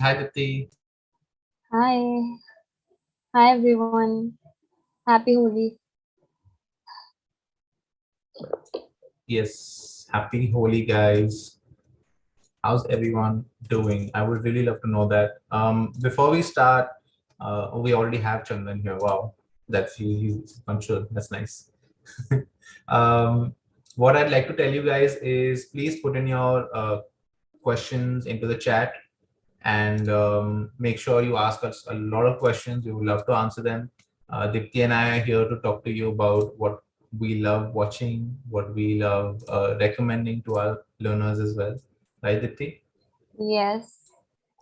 Hi, Dipti. Hi, hi everyone. Happy Holi. Yes, happy Holi, guys. How's everyone doing? I would really love to know that. Before we start, we already have Chandan here. Wow, he's punctual. That's nice. um, what I'd like to tell you guys is please put in your questions into the chat and make sure you ask us a lot of questions. We would love to answer them. Dipti and I are here to talk to you about what we love watching, what we love recommending to our learners as well. Right, Dipti? Yes,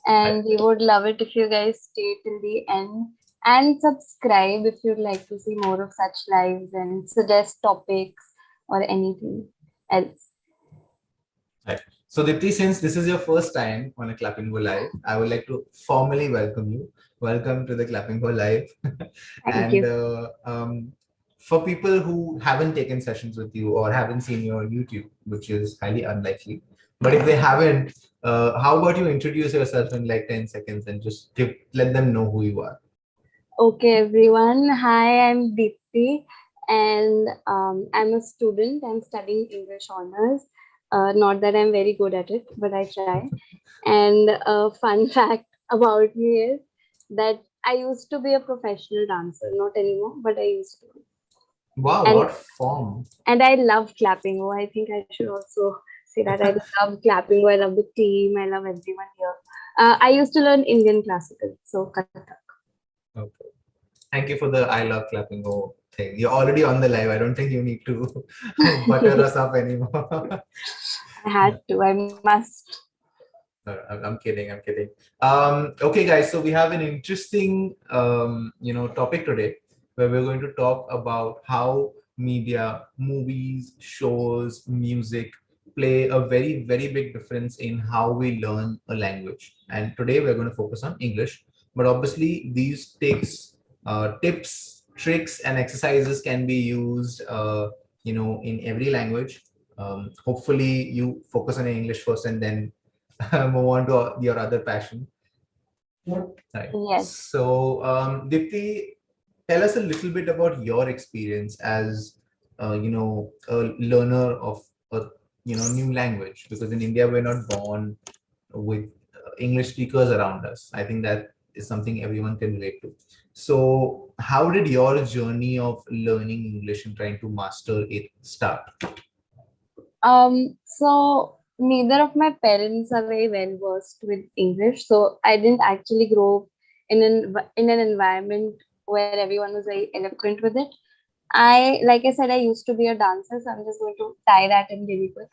Right. and we would love it if you guys stay till the end and subscribe if you'd like to see more of such lives and suggest topics or anything else. Right. So, Dipti, since this is your first time on a Clapping Go Live, I would like to formally welcome you. Welcome to the Clapping Go Live. Thank and you. for people who haven't taken sessions with you or haven't seen you on YouTube, which is highly unlikely, but if they haven't, how about you introduce yourself in like 10 seconds and just let them know who you are? Okay, everyone. Hi, I'm Dipti, and I'm a student. I'm studying English honors. Not that I'm very good at it, but I try. And a fun fact about me is that I used to be a professional dancer, not anymore, but I used to. Wow, And what form? I love clapping. Oh, I think I should also say that I love clapping. Oh, I love the team. I love everyone here. I used to learn Indian classical, so Kathak. Okay. Thank you for the I love clapping go thing. You're already on the live. I don't think you need to butter us up anymore. I had to. I must. I'm kidding. I'm kidding. Okay, guys. So we have an interesting, topic today, where we're going to talk about how media, movies, shows, music play a very, very big difference in how we learn a language. And today we're going to focus on English. But obviously, these tips, tricks, and exercises can be used, in every language. Hopefully, you focus on English first and then move on to your other passion. Right. Yes. So, Dipti, tell us a little bit about your experience as, a learner of a, new language. Because in India, we're not born with English speakers around us. I think that is something everyone can relate to. So, how did your journey of learning English and trying to master it start? So neither of my parents are very well versed with English, so I didn't actually grow up in an environment where everyone was very eloquent with it. Like I said, I used to be a dancer, so I'm just going to tie that in really quick.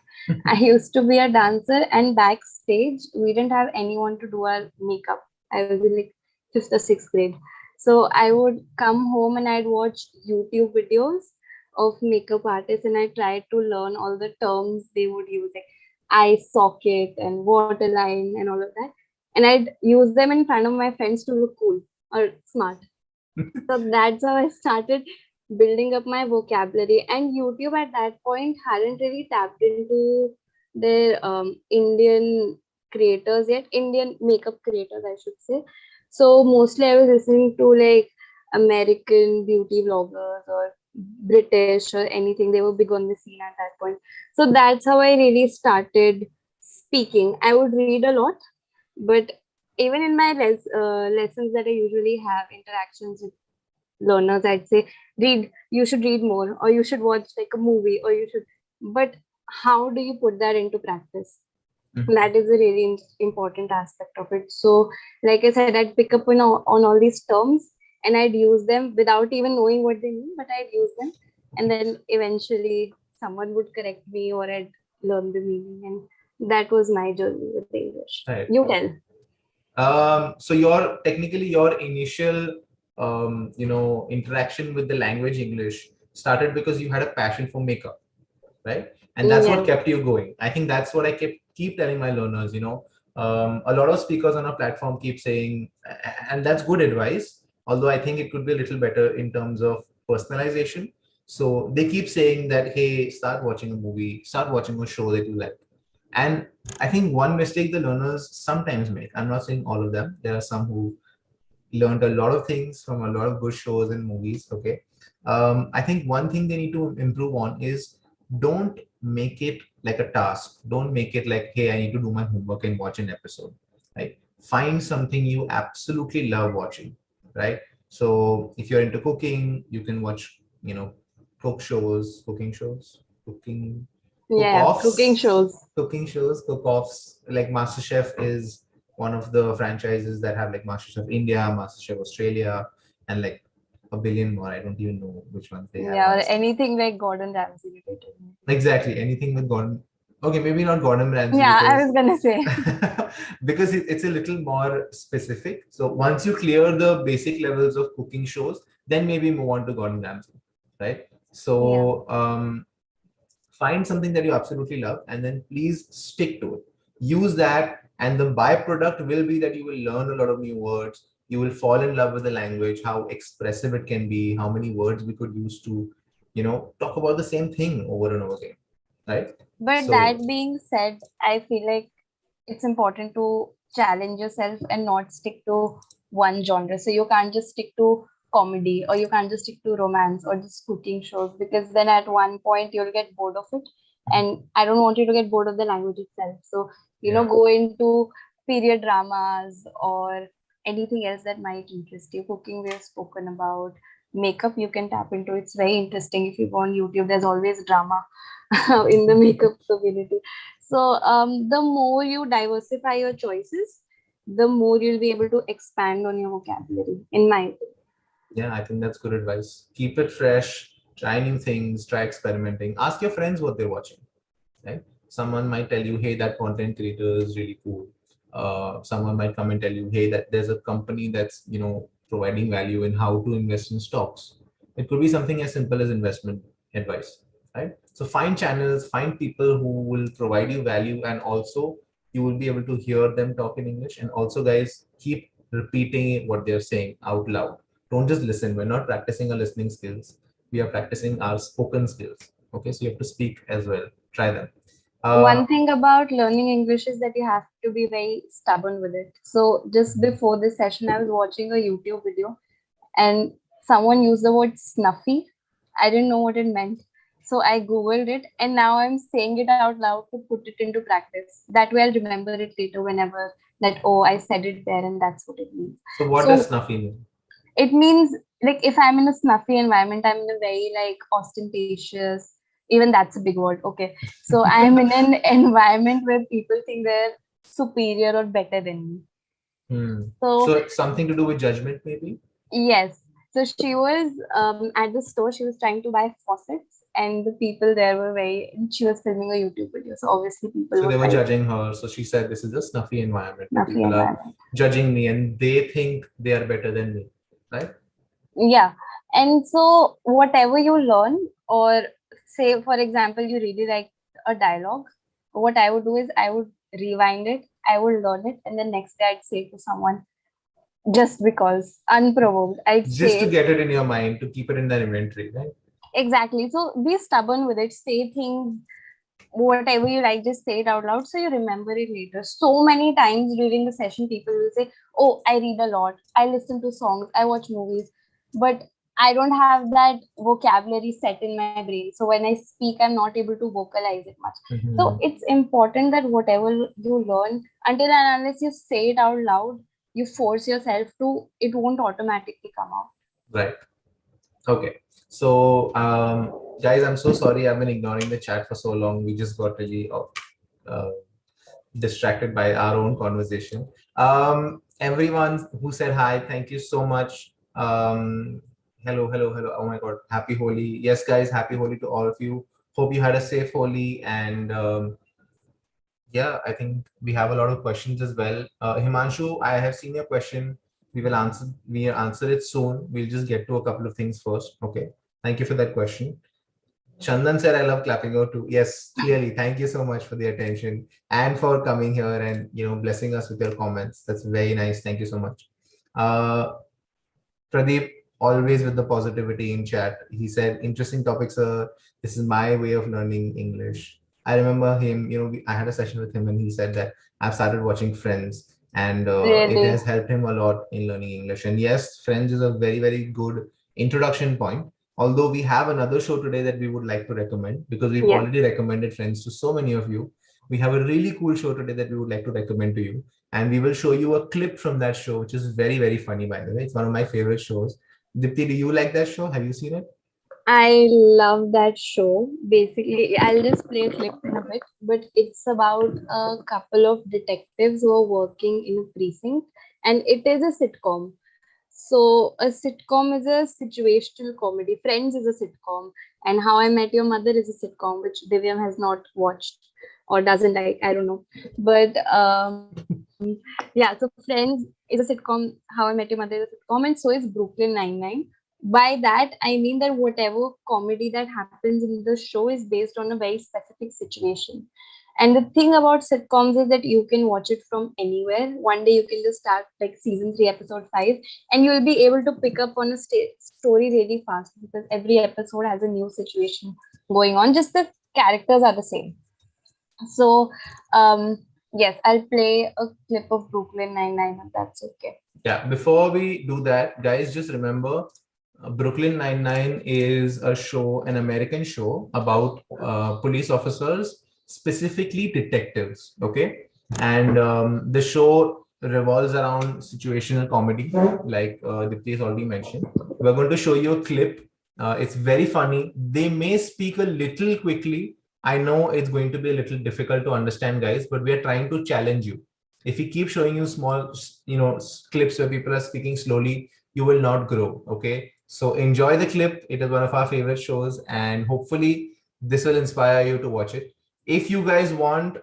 I used to be a dancer, and backstage, we didn't have anyone to do our makeup. I was in like fifth or sixth grade. So I would come home and I'd watch YouTube videos of makeup artists and I tried to learn all the terms they would use, like eye socket and waterline and all of that. And I'd use them in front of my friends to look cool or smart. So that's how I started building up my vocabulary. And YouTube at that point hadn't really tapped into their Indian creators yet, Indian makeup creators, I should say. So mostly I was listening to like American beauty vloggers or British or anything. They were big on the scene at that point. So that's how I really started speaking. I would read a lot, but even in my lessons that I usually have interactions with learners, I'd say read, you should read more, or you should watch like a movie, or you should, but how do you put that into practice? That is a really important aspect of it. So like I said, I'd pick up on all these terms and I'd use them without even knowing what they mean, but I'd use them, and then eventually someone would correct me or I'd learn the meaning. And that was my journey with English. Right. You tell. So your initial interaction with the language English started because you had a passion for makeup, right? And that's what Yes. kept you going. I think that's what I keep telling my learners. A lot of speakers on our platform keep saying, and that's good advice. Although I think it could be a little better in terms of personalization. So they keep saying that, hey, start watching a movie, start watching a show that you like. And I think one mistake the learners sometimes make, I'm not saying all of them, there are some who learned a lot of things from a lot of good shows and movies. Okay. I think one thing they need to improve on is don't make it like a task. Don't make it like, hey, I need to do my homework and watch an episode. Right. Find something you absolutely love watching. Right. So if you're into cooking, you can watch, cooking shows, Yeah, cooking cook-offs, shows. cook-offs. Like MasterChef is one of the franchises that have like MasterChef India, MasterChef Australia, and like a billion more. I don't even know which ones they have, Yeah, or honestly. anything like Gordon Ramsay related. Exactly, anything with Gordon. Okay, maybe not Gordon Ramsay Yeah, I was because gonna say. because it's a little more specific. So once you clear the basic levels of cooking shows, then maybe move on to Gordon Ramsay, right? Yeah. So find something that you absolutely love and then please stick to it. Use that, and the byproduct will be that you will learn a lot of new words. You will fall in love with the language, how expressive it can be, how many words we could use to talk about the same thing over and over again, right? But So that being said, I feel like it's important to challenge yourself and not stick to one genre. So you can't just stick to comedy, or you can't just stick to romance or just cooking shows, because then at one point you'll get bored of it. And I don't want you to get bored of the language itself. So, yeah. go into period dramas or anything else that might interest you. Cooking, we have spoken about. Makeup, you can tap into. It's very interesting. If you go on YouTube, there's always drama in the makeup community. So, the more you diversify your choices, the more you'll be able to expand on your vocabulary, in my opinion. Yeah, I think that's good advice. Keep it fresh, try new things, try experimenting. Ask your friends what they're watching, right? Someone might tell you, hey, that content creator is really cool. Someone might come and tell you, hey, that there's a company that's, providing value in how to invest in stocks. It could be something as simple as investment advice, right? So find channels, find people who will provide you value, and also you will be able to hear them talk in English. And also, guys, keep repeating what they're saying out loud. Don't just listen. We're not practicing our listening skills. We are practicing our spoken skills. Okay, so you have to speak as well. Try them. One Uh, thing about learning English is that you have to be very stubborn with it. So, just before this session, I was watching a YouTube video and someone used the word snuffy. I didn't know what it meant. So I Googled it and now I'm saying it out loud to put it into practice. That way I'll remember it later whenever that, oh, I said it there and that's what it means. so what does So snuffy mean? it means, like, if I'm in a snuffy environment, I'm in a very like ostentatious, even that's a big word. Okay. So I'm in an environment where people think they're superior or better than me. So So it's something to do with judgment, maybe? yes. So she was at the store, she was trying to buy faucets, and the people there were very, she was filming a YouTube video. So obviously, people So were they were very judging her. So she said, this is a snuffy environment where snuffy people are environment. judging me and they think they are better than me, right? Yeah. And so, whatever you learn, or say, for example, you really like a dialogue, what I would do is I would rewind it, I would learn it, and then next day I'd say it to someone just because, unprovoked. I'd Just say to it. get it in your mind, to keep it in the inventory, right? Exactly. So, be stubborn with it, say things whatever you like, just say it out loud so you remember it later. So many times during the session, people will say, oh, I read a lot, I listen to songs, I watch movies, but I don't have that vocabulary set in my brain. So when I speak, I'm not able to vocalize it much. So Mhm. it's important that whatever you learn, until and unless you say it out loud, you force yourself to, it won't automatically come out. Right. Okay. So, guys, I'm so sorry. I've been ignoring the chat for so long. We just got really uh, distracted by our own conversation. Everyone who said hi, thank you so much. Hello, hello, hello. Oh my God, happy Holi. Yes, guys, happy Holi to all of you. Hope you had a safe Holi. And yeah, I think we have a lot of questions as well. Himanshu, I have seen your question. We will answer it soon. We'll just get to a couple of things first. Okay. Thank you for that question. Chandan said, I love clapping out too. Yes, clearly. Thank you so much for the attention and for coming here and blessing us with your comments. That's very nice. Thank you so much. Uh, Pradeep, always with the positivity in chat. He said, interesting topics, sir. This is my way of learning English. I remember him, I had a session with him and he said that I've started watching Friends and it Really? has helped him a lot in learning English. And yes, Friends is a very, very good introduction point. Although we have another show today that we would like to recommend because we've Yes. already recommended Friends to so many of you. We have a really cool show today that we would like to recommend to you. And we will show you a clip from that show, which is very, very funny, by the way. It's one of my favorite shows. Dipti, do you like that show? Have you seen it? I love that show. Basically, I'll just play a clip in a bit, but it's about a couple of detectives who are working in a precinct, and it is a sitcom. So, a sitcom is a situational comedy. Friends is a sitcom, and How I Met Your Mother is a sitcom, which Divyam has not watched or doesn't like. I don't know, but yeah. So, Friends is a sitcom. How I Met Your Mother is a sitcom, and so is Brooklyn Nine-Nine. By that, I mean that whatever comedy that happens in the show is based on a very specific situation. And the thing about sitcoms is that you can watch it from anywhere. One day you can just start like season 3, episode 5, and you'll be able to pick up on a story really fast because every episode has a new situation going on. Just the characters are the same. So, yes, I'll play a clip of Brooklyn Nine-Nine if that's okay. Yeah, before we do that, guys, just remember Brooklyn Nine-Nine is a show, an American show about police officers, specifically detectives. Okay. And the show revolves around situational comedy, like Dipti has already mentioned. We're going to show you a clip. It's very funny. They may speak a little quickly. I know it's going to be a little difficult to understand, guys, but we are trying to challenge you. If we keep showing you small, clips where people are speaking slowly, you will not grow. Okay. So enjoy the clip. It is one of our favorite shows, and hopefully this will inspire you to watch it. If you guys want,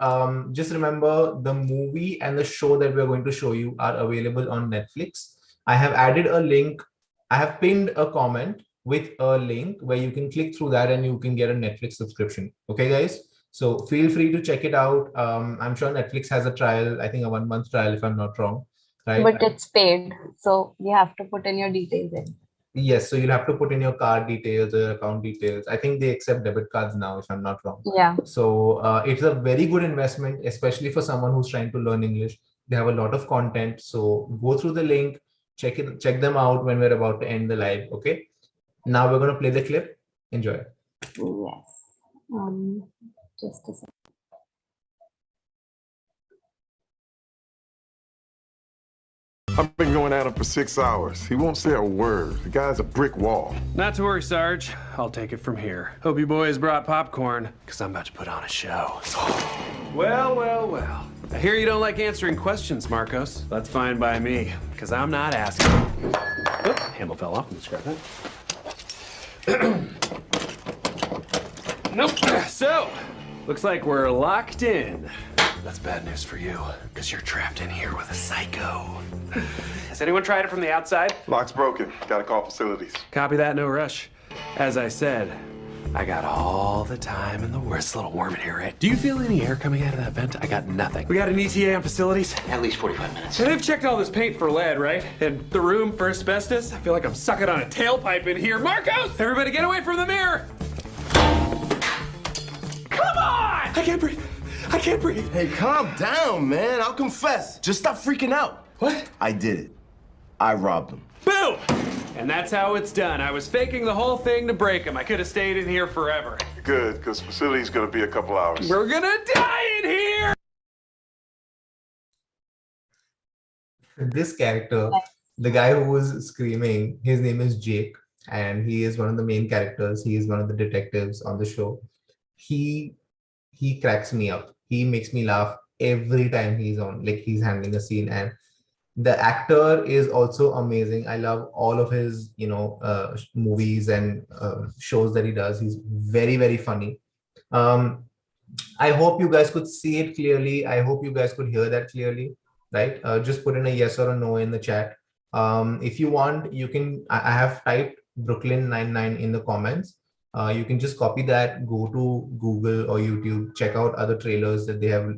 just remember the movie and the show that we're going to show you are available on Netflix. I have added a link. I have pinned a comment with a link where you can click through that and you can get a Netflix subscription. Okay, guys? So feel free to check it out. I'm sure Netflix has a trial, I think a 1 month trial, if I'm not wrong. Right? But it's paid, so you have to put in your details in. Yes, so you'll have to put in your card details or your account details. I think they accept debit cards now, if I'm not wrong. Yeah. So it's a very good investment, especially for someone who's trying to learn English. They have a lot of content. So go through the link, check them out when we're about to end the live. Okay. Now we're going to play the clip. Enjoy. Yes. Just a second. I've been going at him for 6 hours. He won't say a word. The guy's a brick wall. Not to worry, Sarge. I'll take it from here. Hope you boys brought popcorn, because I'm about to put on a show. Well. I hear you don't like answering questions, Marcos. That's fine by me, because I'm not asking. Oop, handle fell off. Let's grab that. Nope. So, looks like we're locked in. That's bad news for you, because you're trapped in here with a psycho. Has anyone tried it from the outside? Lock's broken. Gotta call facilities. Copy that, no rush. As I said, I got all the time in the world. It's a little warm in here, right? Do you feel any air coming out of that vent? I got nothing. We got an ETA on facilities? At least 45 minutes. And they've checked all this paint for lead, right? And the room for asbestos? I feel like I'm sucking on a tailpipe in here. Marcos! Everybody get away from the mirror! Come on! I can't breathe. I can't breathe. Hey, calm down, man. I'll confess. Just stop freaking out. What? I did it. I robbed him. Boom! And that's how it's done. I was faking the whole thing to break him. I could have stayed in here forever. Good, because facility's gonna be a couple hours. We're gonna die in here! This character, the guy who was screaming, his name is Jake, and he is one of the main characters. He is one of the detectives on the show. He cracks me up. He makes me laugh every time he's on, like he's handling a scene, and the actor is also amazing. I love all of his, movies and shows that he does. He's very, very funny. I hope you guys could see it clearly. I hope you guys could hear that clearly, right? Just put in a yes or a no in the chat. If you want, you can, I have typed Brooklyn Nine-Nine in the comments. You can just copy that, go to Google or YouTube, check out other trailers that they have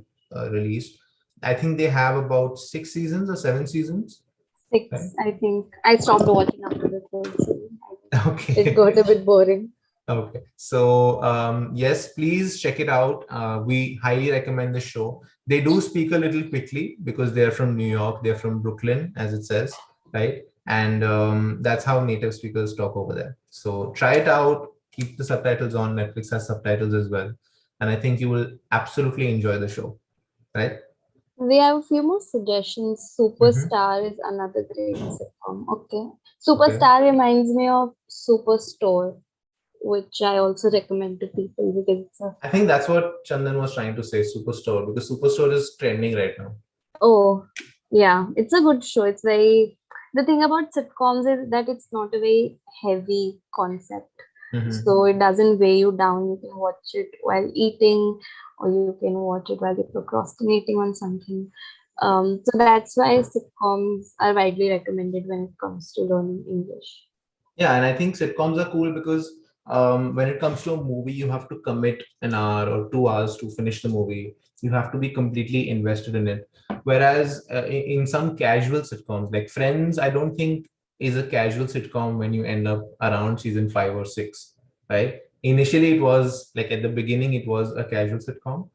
released. I think they have about 6 seasons or 7 seasons. 6, right? I think. I stopped watching after the 3rd season. Okay. It got a bit boring. Okay. So, yes, please check it out. We highly recommend the show. They do speak a little quickly because they're from New York, they're from Brooklyn, as it says, right? And that's how native speakers talk over there. So, try it out. Keep the subtitles on. Netflix has subtitles as well. And I think you will absolutely enjoy the show, right? We have a few more suggestions. Mhm. Superstar is another great sitcom. Okay. Okay. Superstar reminds me of Superstore, which I also recommend to people because it's a I think that's what Chandan was trying to say, Superstore, because Superstore is trending right now. oh yeah, it's a good show. It's very the thing about sitcoms is that it's not a very heavy concept. Mhm. So it doesn't weigh you down. You can watch it while eating, or you can watch it while you're procrastinating on something. So that's why sitcoms are widely recommended when it comes to learning English. Yeah, and I think sitcoms are cool because when it comes to a movie, you have to commit an hour or 2 hours to finish the movie. You have to be completely invested in it. Whereas in some casual sitcoms, like Friends, I don't think is a casual sitcom when you end up around season 5 or 6, right? Initially, it was like at the beginning, it was a casual sitcom.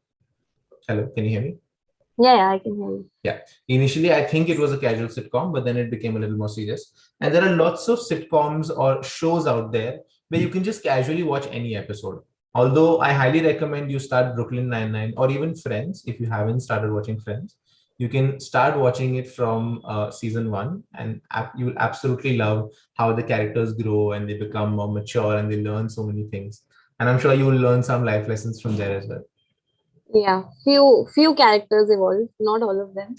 Hello, can you hear me? Yeah, I can hear you. Yeah. Initially, I think it was a casual sitcom, but then it became a little more serious. And there are lots of sitcoms or shows out there where you can just casually watch any episode. Although I highly recommend you start Brooklyn Nine-Nine or even Friends if you haven't started watching Friends. You can start watching it from season one, and you will absolutely love how the characters grow and they become more mature and they learn so many things. And I'm sure you will learn some life lessons from there as well. Yeah, few characters evolve, not all of them,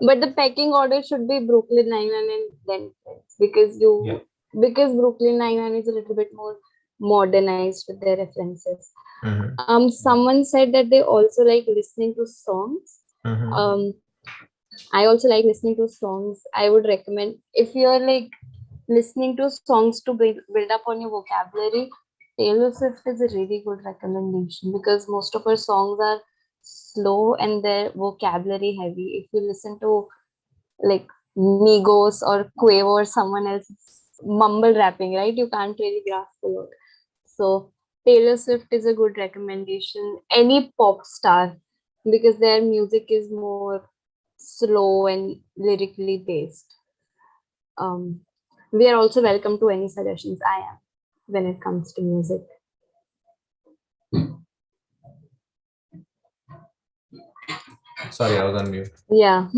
but the pecking order should be Brooklyn Nine-Nine and then Friends Yeah. because Brooklyn Nine-Nine is a little bit more modernized with their references. Hmm. Someone said that they also like listening to songs. Hmm. Um, I also like listening to songs. I would recommend if you're like listening to songs to build up on your vocabulary, Taylor Swift is a really good recommendation because most of her songs are slow and they're vocabulary heavy. If you listen to like Migos or Quavo or someone else mumble rapping, right? You can't really grasp a lot. So Taylor Swift is a good recommendation. Any pop star because their music is more slow and lyrically based. Um, we are also welcome to any suggestions. I am when it comes to music. Sorry, I was on mute. Yeah.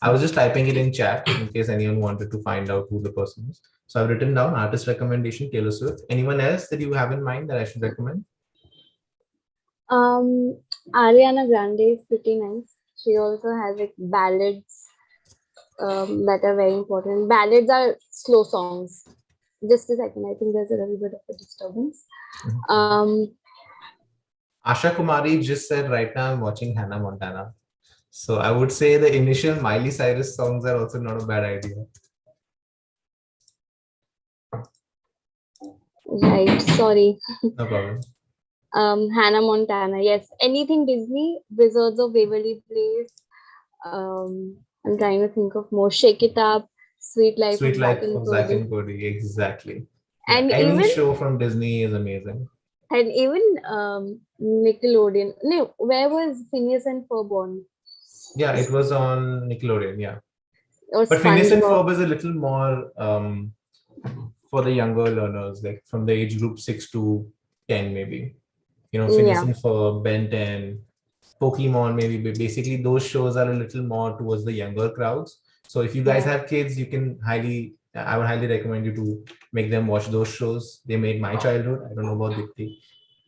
I was just typing it in chat in case anyone wanted to find out who the person is. So I've written down artist recommendation, Taylor Swift. Anyone else that you have in mind that I should recommend? Um, Ariana Grande is pretty nice. She also has like ballads that are very important. Ballads are slow songs. Just a second, I think there's a little bit of a disturbance. Mhm. Um, Asha Kumari just said right now I'm watching Hannah Montana. So I would say the initial Miley Cyrus songs are also not a bad idea. right, sorry. No problem. Hannah Montana, yes. Anything Disney, Wizards of Waverly Place. I'm trying to think of more. Shake It Up, Sweet Life Sweet of Zack Life and of Zack Cody, and Cody, exactly. Yeah, and any even show from Disney is amazing. Nickelodeon. No, where was Phineas and Ferb on? Yeah, it was on Nickelodeon, yeah. Or But Phineas and SpongeBob? Ferb is a little more for the younger learners, like from the age group 6 to 10, maybe. Phineas Yeah, and Ferb, Ben 10, Pokemon, maybe. But basically, those shows are a little more towards the younger crowds. So if you guys yeah. have kids, I would highly recommend you to make them watch those shows. They made my childhood. I don't know about Dipti.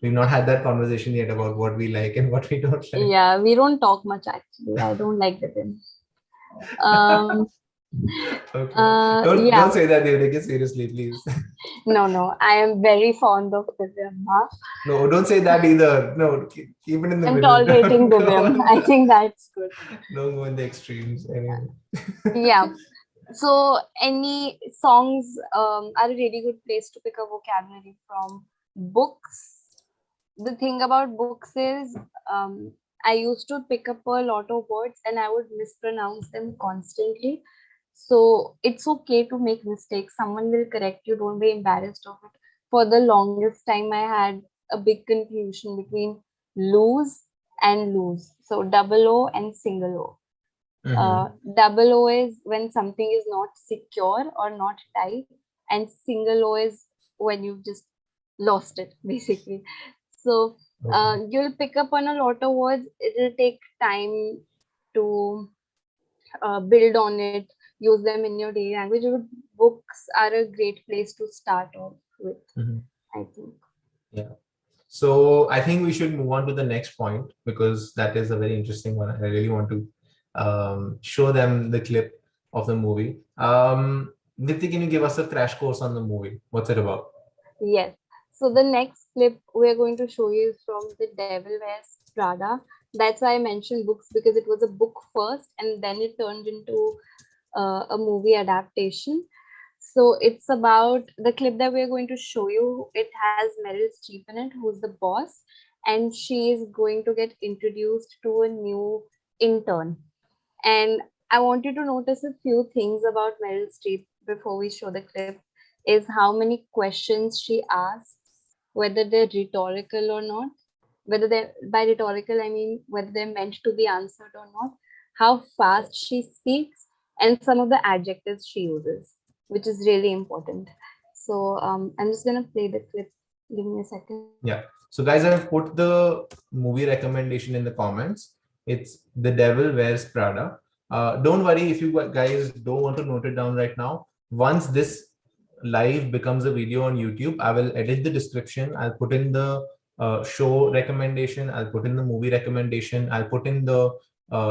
We've not had that conversation yet about what we like and what we don't like. Yeah, we don't talk much actually. I don't like the Um, Okay. Don't yeah, say that, they take it seriously, please. no. I am very fond of Divyam. No, don't say that either. No, keep it in the I'm middle. tolerating Don't go Divyam. on I the, think that's good. don't go in the extremes. Anyway. Yeah. So any songs are a really good place to pick up vocabulary from. Books. The thing about books is I used to pick up a lot of words and I would mispronounce them constantly. So it's okay to make mistakes. Someone will correct you. Don't be embarrassed of it. for the longest time, I had a big confusion between lose and lose. So double O and single O. Double O is when something is not secure or not tight, and single O is when you've just lost it, basically. So you'll pick up on a lot of words. It'll take time to build on it, use them in your daily language. Books are a great place to start off with, I think. Yeah. So I think we should move on to the next point, because that is a very interesting one. I really want to show them the clip of the movie. Dipti, can you give us a crash course on the movie? What's it about? Yes. So the next clip we're going to show you is from The Devil Wears Prada. That's why I mentioned books, because it was a book first and then it turned into a movie adaptation. So it's about the clip that we're going to show you. It has Meryl Streep in it, who's the boss, and she is going to get introduced to a new intern. And I want you to notice a few things about Meryl Streep before we show the clip, is how many questions she asks, whether they're rhetorical or not. Whether they're, by rhetorical, I mean whether they're meant to be answered or not, how fast she speaks, and some of the adjectives she uses, which is really important. So I'm just going to play the clip. Give me a second. Yeah. So guys, I've put the movie recommendation in the comments. It's The Devil Wears Prada. Don't worry if you guys don't want to note it down right now. Once this live becomes a video on YouTube, I will edit the description. I'll put in the show recommendation. I'll put in the movie recommendation. I'll put in the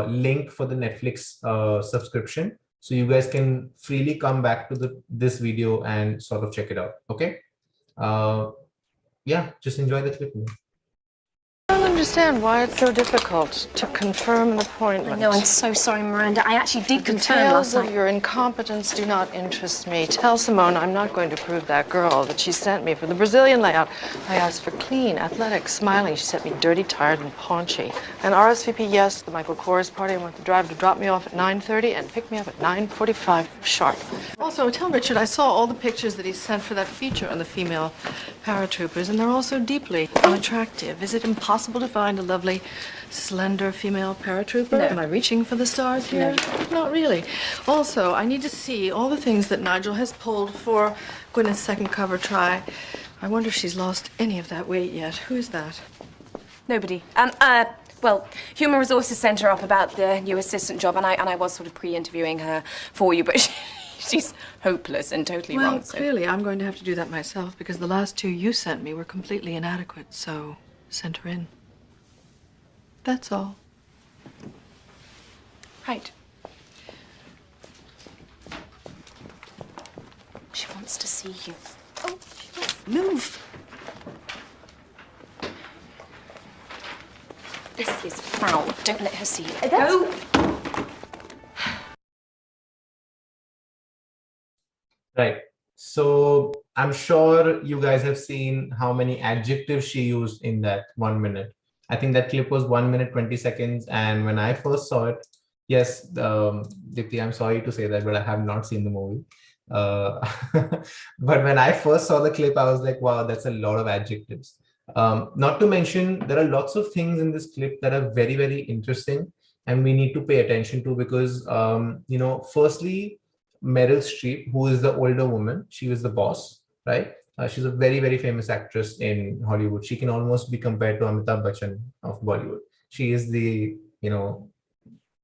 link for the Netflix subscription. So you guys can freely come back to this video and sort of check it out. Okay. Yeah, just enjoy the clip. I don't understand why it's so difficult to confirm an appointment. No, I'm so sorry, Miranda. I actually did confirm Details last of night. your incompetence do not interest me. Tell Simone I'm not going to prove that girl that she sent me for the Brazilian layout. I asked for clean, athletic, smiling. She sent me dirty, tired, and paunchy. And RSVP, yes, the Michael Kors party. I want the driver to drop me off at 9:30 and pick me up at 9:45 sharp. Also, tell Richard I saw all the pictures that he sent for that feature on the female paratroopers, and they're all so deeply unattractive. Is it impossible to find a lovely, slender female paratrooper? No. Am I reaching for the stars here? Not really. Also, I need to see all the things that Nigel has pulled for Gwyneth's second cover try. I wonder if she's lost any of that weight yet. Who is that? Nobody. Well, Human Resources sent her up about the new assistant job, and I was sort of pre-interviewing her for you, but she's hopeless and totally Well, wrong. So. clearly, I'm going to have to do that myself because the last two you sent me were completely inadequate, so send her in. That's all. Right. She wants to see you. Oh, move. This is foul. Don't let her see you. Go. Right. So I'm sure you guys have seen how many adjectives she used in that 1 minute. I think that clip was 1 minute, 20 seconds. And when I first saw it, yes, Dipti, I'm sorry to say that, but I have not seen the movie. But when I first saw the clip, I was like, wow, that's a lot of adjectives. Not to mention, there are lots of things in this clip that are very, very interesting and we need to pay attention to because, firstly, Meryl Streep, who is the older woman, she was the boss, right? She's a very, very famous actress in Hollywood. She can almost be compared to Amitabh Bachchan of Bollywood. She is the,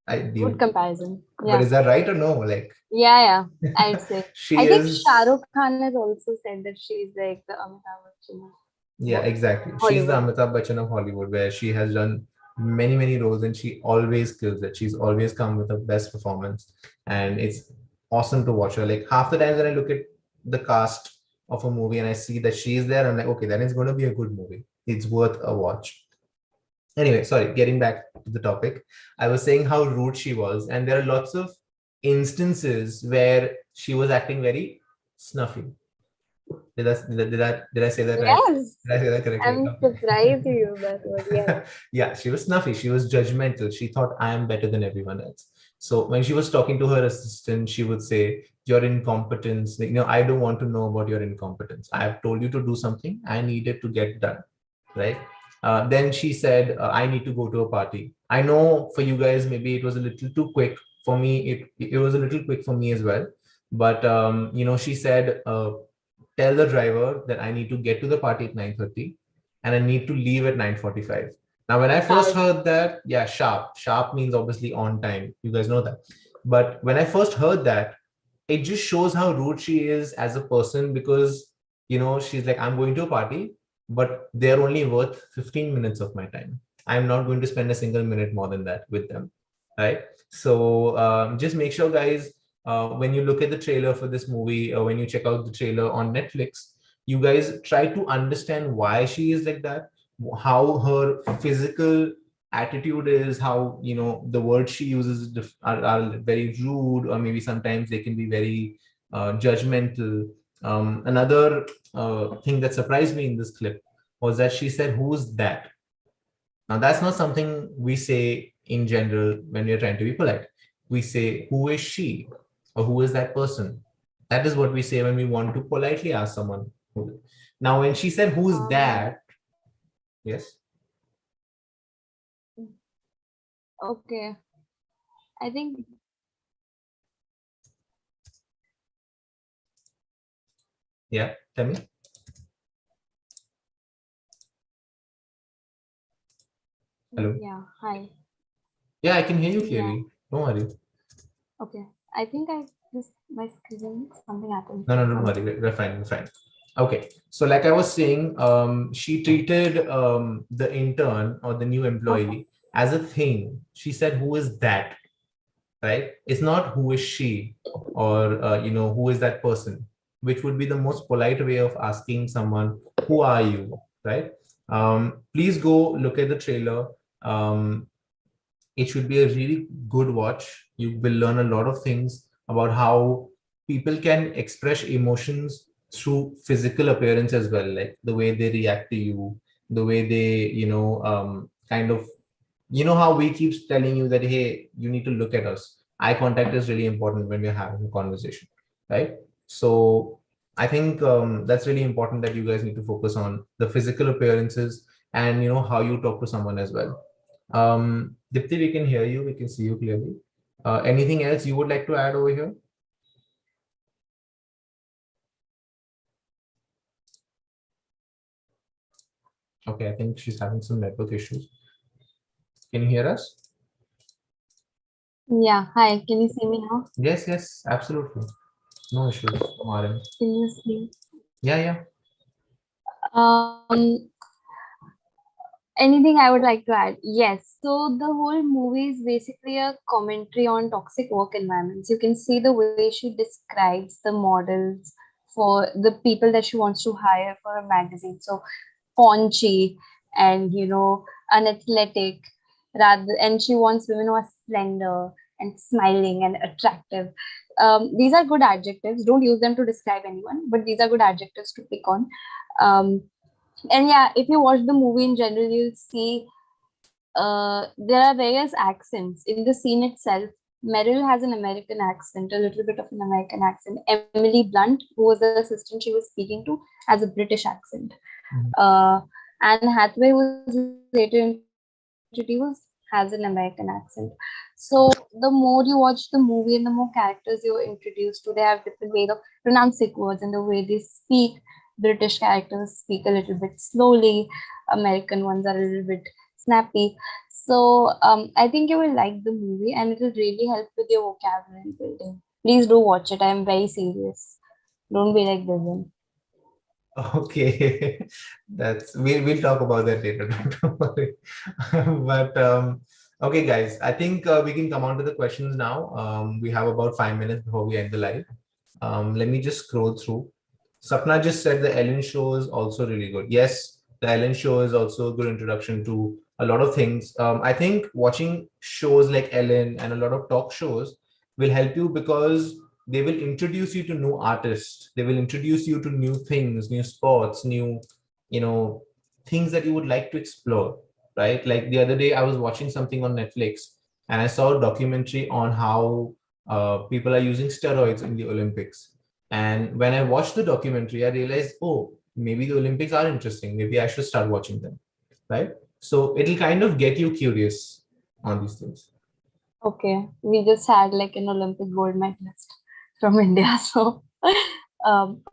Good comparison. But Yeah. is that right or no? Like, Yeah, I'd say. she I think is. Shah Rukh Khan has also said that she's like the Amitabh Bachchan. Yeah, exactly. She's the Amitabh Bachchan of Hollywood, where she has done many, many roles and she always kills it. She's always come with the best performance. And it's awesome to watch her. Like half the times when I look at the cast of a movie and I see that she's there, I'm like, okay, then it's going to be a good movie. It's worth a watch. Anyway, sorry, getting back to the topic. I was saying how rude she was. And there are lots of instances where she was acting very snuffy. Did I say that right? Yes. Did I say that correctly? I'm surprised you that word. Yeah. Yeah, she was snuffy. She was judgmental. She thought I am better than everyone else. So when she was talking to her assistant, she would say, your incompetence, I don't want to know about your incompetence. I have told you to do something. I need it to get done, right? Then she said, I need to go to a party. I know for you guys, maybe it was a little too quick. For me, it was a little quick for me as well. But, she said, tell the driver that I need to get to the party at 9:30 and I need to leave at 9:45. Now, when I first heard that, yeah, sharp means obviously on time. You guys know that. But when I first heard that, it just shows how rude she is as a person, because, she's like, I'm going to a party, but they're only worth 15 minutes of my time. I'm not going to spend a single minute more than that with them. Right. So just make sure, guys, when you look at the trailer for this movie, or when you check out the trailer on Netflix, you guys try to understand why she is like that, how her physical attitude is, how the words she uses are very rude, or maybe sometimes they can be very judgmental. Another thing that surprised me in this clip was that she said, who's that? Now, that's not something we say in general when we're trying to be polite. We say, who is she, or who is that person? That is what we say when we want to politely ask someone. Now, when she said, who's that? Yes. Okay. I think Yeah, tell me. Hello. Yeah, hi. Yeah, I can hear you Yeah. clearly. Don't worry. Okay. I think my screen, something happened. No, don't worry. We're fine. We're fine. Okay. So like I was saying, she treated the intern or the new employee as a thing. She said, who is that? Right? It's not who is she, or, who is that person, which would be the most polite way of asking someone, who are you? Right? Please go look at the trailer. It should be a really good watch. You will learn a lot of things about how people can express emotions through physical appearance as well, like the way they react to you, the way they, kind of, how we keep telling you that, hey, you need to look at us. Eye contact is really important when we're having a conversation, right? So I think that's really important, that you guys need to focus on the physical appearances and, how you talk to someone as well. Dipti, we can hear you, we can see you clearly. Anything else you would like to add over here? Okay, I think she's having some network issues. Can you hear us? Yeah, hi. Can you see me now? Yes, absolutely. No issues. Can you see? Yeah. Anything I would like to add? Yes. So the whole movie is basically a commentary on toxic work environments. You can see the way she describes the models for the people that she wants to hire for a magazine. So paunchy and unathletic, rather, and she wants women who are slender and smiling and attractive. These are good adjectives. Don't use them to describe anyone, but these are good adjectives to pick on. And yeah, if you watch the movie in general, you'll see there are various accents in the scene itself. Meryl has an American accent, a little bit of an American accent. Emily Blunt, who was the assistant she was speaking to, has a British accent. And Hathway, who was later introduced, has an American accent. So the more you watch the movie and the more characters you're introduced to, they have different ways of pronouncing words and the way they speak. British characters speak a little bit slowly. American ones are a little bit snappy. So I think you will like the movie and it will really help with your vocabulary building. Please do watch it. I am very serious. Don't be like Divyam. Okay, we'll talk about that later. Don't worry. But okay, guys, I think we can come on to the questions now. We have about 5 minutes before we end the live. Let me just scroll through. Sapna just said the Ellen show is also really good. Yes, the Ellen show is also a good introduction to a lot of things. I think watching shows like Ellen and a lot of talk shows will help you, because they will introduce you to new artists. They will introduce you to new things, new sports, new, things that you would like to explore, right? Like the other day, I was watching something on Netflix, and I saw a documentary on how people are using steroids in the Olympics. And when I watched the documentary, I realized, oh, maybe the Olympics are interesting. Maybe I should start watching them, right? So it'll kind of get you curious on these things. Okay, we just had like an Olympic gold medalist from India. So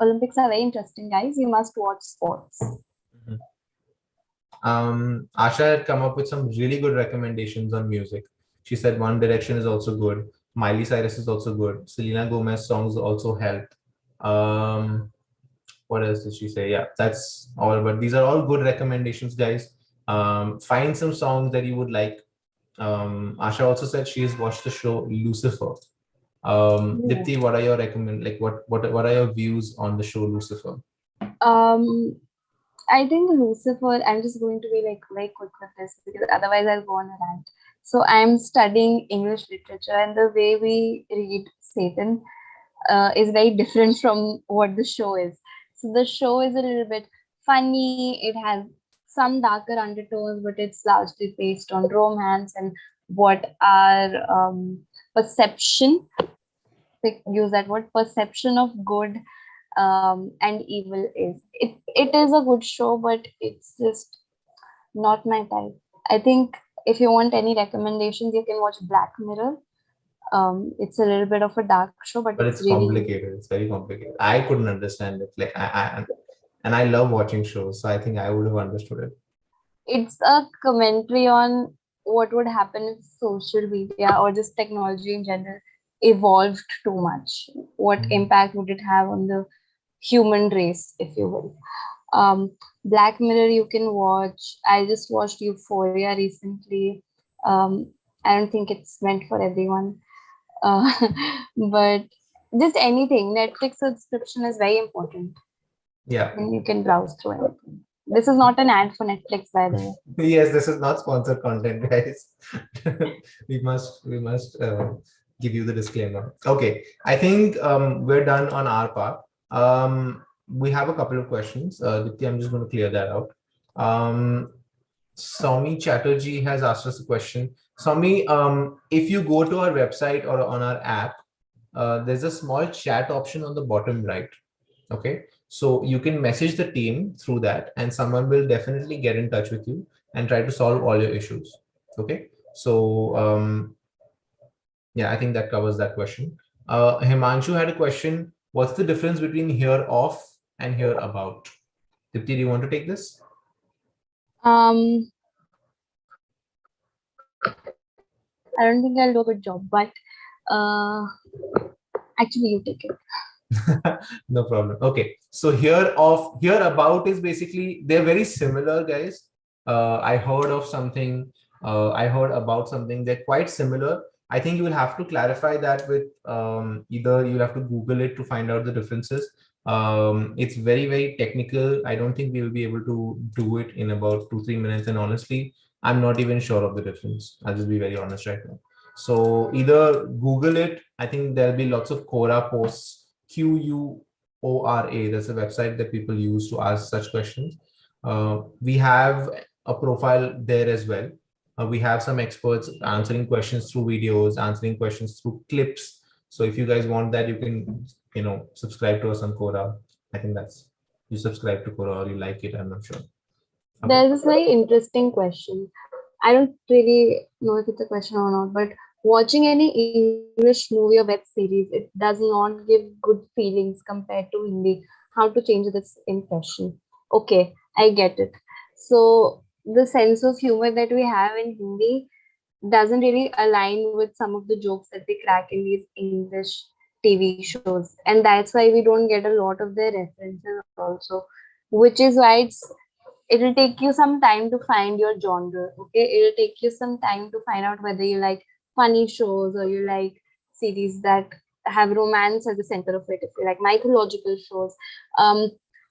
Olympics are very interesting, guys. You must watch sports. Asha had come up with some really good recommendations on music. She said One Direction is also good. Miley Cyrus is also good. Selena Gomez songs also help. What else did she say? Yeah, that's all. But these are all good recommendations, guys. Find some songs that you would like. Asha also said she has watched the show Lucifer. Dipti, what are your what are your views on the show Lucifer? Um, I think Lucifer, I'm just going to be like very quick with this because otherwise I'll go on a rant. So I'm studying English literature, and the way we read Satan is very different from what the show is. So the show is a little bit funny. It has some darker undertones, but it's largely based on romance and what our perception, like, use that word, perception of good and evil is. It is a good show, but it's just not my type. I think if you want any recommendations, you can watch Black Mirror. It's a little bit of a dark show, but But it's it's really, complicated. It's very complicated. I couldn't understand it. And I love watching shows, so I think I would have understood it. it's a commentary on what would happen if social media or just technology in general evolved too much. What impact would it have on the human race, if you will? Black Mirror you can watch. I just watched Euphoria recently. I don't think it's meant for everyone, uh, but just anything. Netflix subscription is very important, Yeah. and you can browse through anything. This is not an ad for Netflix, by the way. Yes, this is not sponsored content, guys. We must give you the disclaimer. Okay, I think we're done on our part. We have a couple of questions. Dipti, I'm just going to clear that out. Somi Chatterjee has asked us a question. Somi, if you go to our website or on our app, there's a small chat option on the bottom right. Okay, so you can message the team through that, and someone will definitely get in touch with you and try to solve all your issues. Okay, so yeah, I think that covers that question. Himanshu had a question. What's the difference between here off and here about? Dipti, do you want to take this? Um, I don't think I'll do a good job, but uh, actually, you take it. No problem. Okay, so here about is basically, they're very similar, guys. I heard of something. I heard about something. They're quite similar. I think you will have to clarify that with either you'll have to Google it to find out the differences. It's very technical. I don't think we will be able to do it in about 2-3 minutes. And honestly, I'm not even sure of the difference. I'll just be very honest right now. So either Google it. I think there'll be lots of Quora posts. Quora, that's a website that people use to ask such questions. We have a profile there as well. We have some experts answering questions through videos, answering questions through clips. So if you guys want that, you can, subscribe to us on Quora. I think you subscribe to Quora or you like it, I'm not sure. Okay. There's this very interesting question. I don't really know if it's a question or not, but watching any English movie or web series, it does not give good feelings compared to Hindi. How to change this impression? Okay, I get it. So the sense of humor that we have in Hindi doesn't really align with some of the jokes that they crack in these English TV shows, and that's why we don't get a lot of their references also, which is why it'll take you some time to find your genre. Okay, it'll take you some time to find out whether you like funny shows or you like series that have romance at the center of it, if you like mythological shows.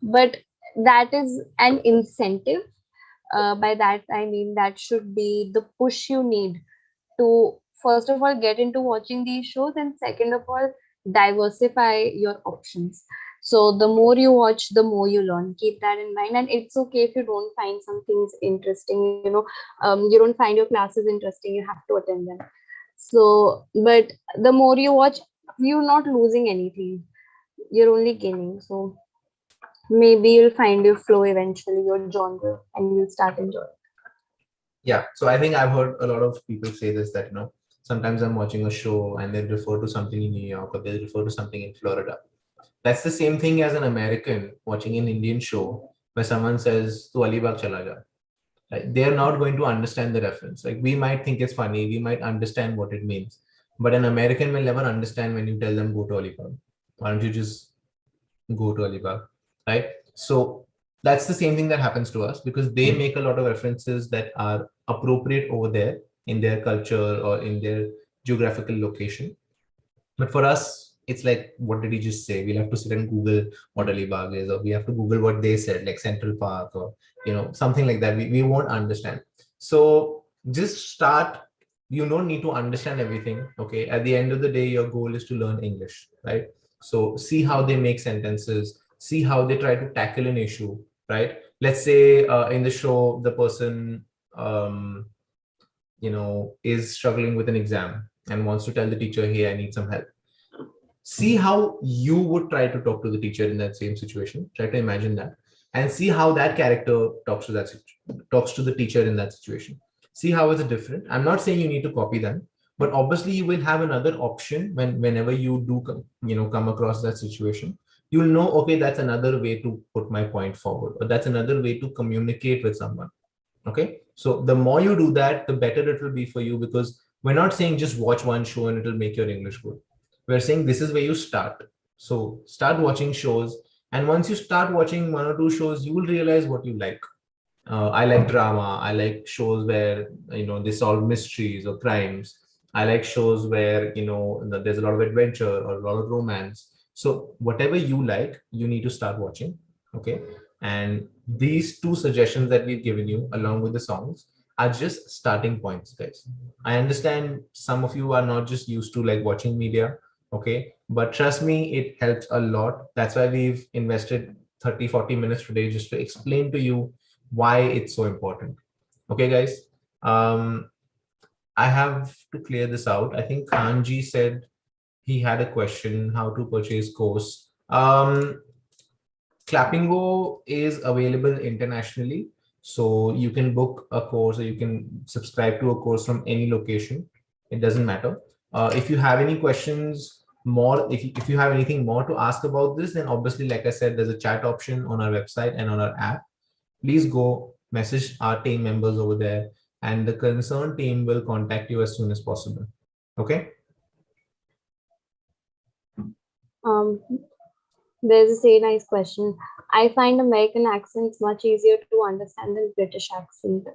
But that is an incentive. By that I mean that should be the push you need to, first of all, get into watching these shows, and second of all, diversify your options. So the more you watch, the more you learn. Keep that in mind. And it's okay if you don't find some things interesting. You don't find your classes interesting, you have to attend them. So, but the more you watch, you're not losing anything. You're only gaining. So maybe you'll find your flow eventually, your genre, and you'll start enjoying. Yeah, so I think I've heard a lot of people say this, that sometimes I'm watching a show and they refer to something in New York, or they refer to something in Florida. That's the same thing as an American watching an Indian show where someone says to Alibag chala ja. Like, they're not going to understand the reference. Like, we might think it's funny, we might understand what it means, but an American will never understand when you tell them go to Alibag. Why don't you just go to Alibag, right? So that's the same thing that happens to us, because they make a lot of references that are appropriate over there in their culture or in their geographical location. But for us, it's like, what did he just say? We'll have to sit and Google what Alibag is, or we have to Google what they said, like Central Park, or something like that. We won't understand. So just start. You don't need to understand everything. Okay. At the end of the day, your goal is to learn English, right? So see how they make sentences, see how they try to tackle an issue, right? Let's say in the show, the person is struggling with an exam and wants to tell the teacher, hey, I need some help. See how you would try to talk to the teacher in that same situation. Try to imagine that, and see how that character talks to the teacher in that situation. See how it's different. I'm not saying you need to copy them, but obviously you will have another option whenever you do come across that situation. You'll know, okay, that's another way to put my point forward, or that's another way to communicate with someone. Okay, so the more you do that, the better it will be for you, because we're not saying just watch one show and it'll make your English good. We're saying this is where you start. So start watching shows, and once you start watching one or two shows, you will realize what you like. I like drama. I like shows where they solve mysteries or crimes. I like shows where there's a lot of adventure or a lot of romance. So whatever you like, you need to start watching. Okay, and these two suggestions that we've given you, along with the songs, are just starting points, guys. I understand some of you are not just used to like watching media, okay, but trust me, it helps a lot. That's why we've invested 30-40 minutes today just to explain to you why it's so important. Okay, guys. I have to clear this out. I think Kanji said he had a question, how to purchase course. Clappingo is available internationally, so you can book a course, or you can subscribe to a course from any location. It doesn't matter. If you have any questions more, if you have anything more to ask about this, then obviously, like I said, there's a chat option on our website and on our app. Please go message our team members over there, and the concerned team will contact you as soon as possible. Okay. There's a very nice question. I find American accents much easier to understand than British accent,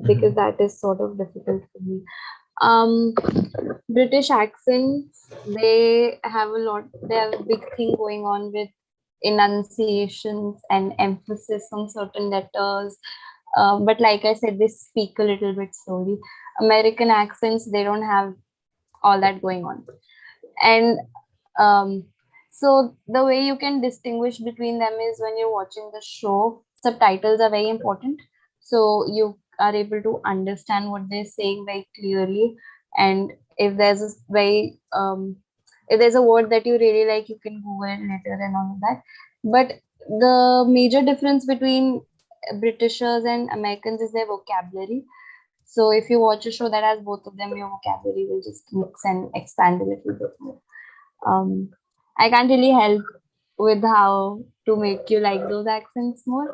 because that is sort of difficult for me. British accents, they have a big thing going on with enunciations and emphasis on certain letters. But like I said, they speak a little bit slowly. American accents, they don't have all that going on. And so the way you can distinguish between them is when you're watching the show, subtitles are very important. So you are able to understand what they're saying very clearly. And if there's if there's a word that you really like, you can Google it later and all of that. But the major difference between Britishers and Americans is their vocabulary. So if you watch a show that has both of them, your vocabulary will just mix and expand a little bit more. I can't really help with how to make you like those accents more,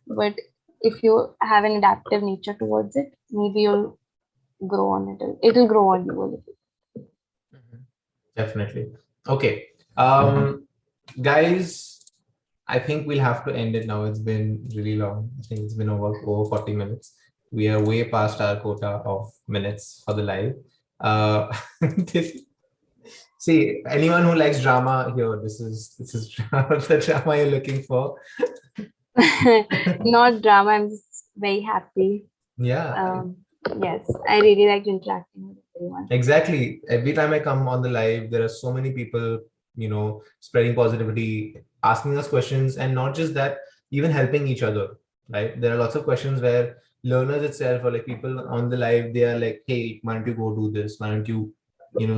but if you have an adaptive nature towards it, maybe you'll grow on it. It'll grow on you a little. Definitely. Okay. Guys, I think we'll have to end it now. It's been really long. I think it's been over 40 minutes. We are way past our quota of minutes for the live. See, anyone who likes drama here, this is the drama you're looking for. Not drama. I'm just very happy. Yeah. Yes, I really like interacting with everyone. Exactly. Every time I come on the live, there are so many people, spreading positivity, asking us questions, and not just that, even helping each other. Right? There are lots of questions where learners itself, or like people on the live, they are like, hey, why don't you go do this? Why don't you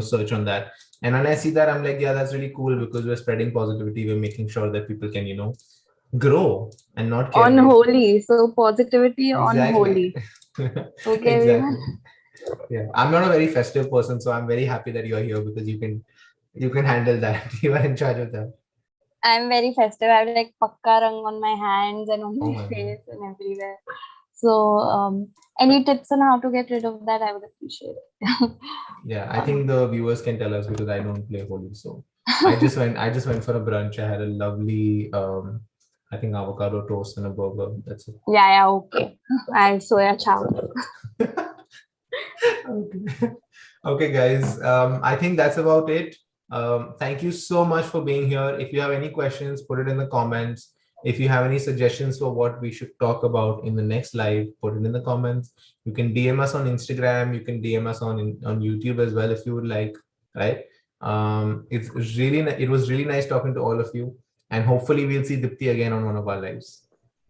search on that. And when I see that, I'm like, yeah, that's really cool because we're spreading positivity. We're making sure that people can, grow and not care. On Holi. So positivity on Exactly. Holi. Okay, Exactly. everyone. Yeah, I'm not a very festive person, so I'm very happy that you're here because you can handle that. You are in charge of that. I'm very festive. I have like pakka rang on my hands and on Oh my my face and everywhere. So, any tips on how to get rid of that, I would appreciate it. Yeah, I think the viewers can tell us because I don't play Holi. So I just went for a brunch. I had a lovely I think avocado toast and a burger. That's it. Yeah, okay. I'll soya chowder. Okay. Okay, guys. I think that's about it. Thank you so much for being here. If you have any questions, put it in the comments. If you have any suggestions for what we should talk about in the next live, put it in the comments. You can DM us on Instagram. You can DM us on YouTube as well if you would like. Right? It was really nice talking to all of you, and hopefully we'll see Dipti again on one of our lives.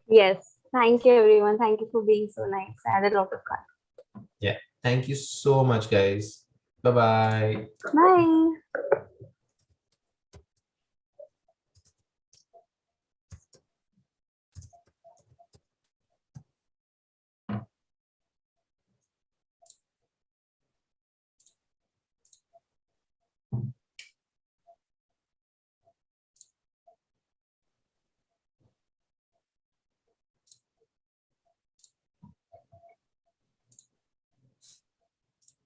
Yes. Thank you, everyone. Thank you for being so nice. I had a lot of fun. Yeah. Thank you so much, guys. Bye-bye. Bye.